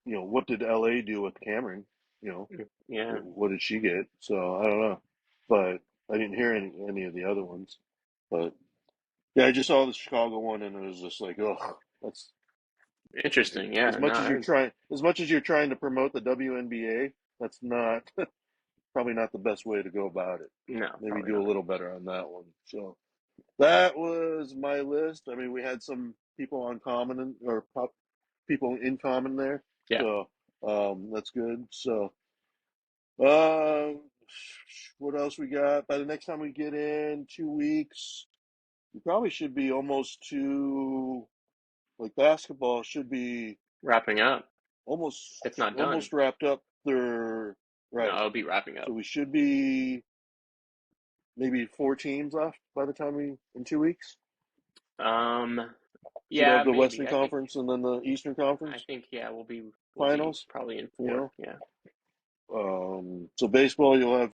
what did LA do with Cameron? You know, Yeah, what did she get? So I don't know, but I didn't hear any of the other ones. But yeah, I just saw the Chicago one, and it was just like, oh, that's interesting. Yeah, no, as much as you're trying to promote the WNBA, that's not probably not the best way to go about it. no, Maybe probably do a not. little better on that one. So that was my list. I mean, we had some people on common or people in common there, Yeah, so that's good. So um, what else we got? By the next time we get in 2 weeks, we probably should be almost to like basketball should be wrapping up, almost if not done. almost wrapped up. They're No, right. it'll be wrapping So up. we should be maybe four teams left by the time we in 2 weeks. Um, Should have yeah, the Western maybe. Conference and then the Eastern I Conference think yeah, we'll be finals. probably in You four. know, Yeah. so baseball you'll have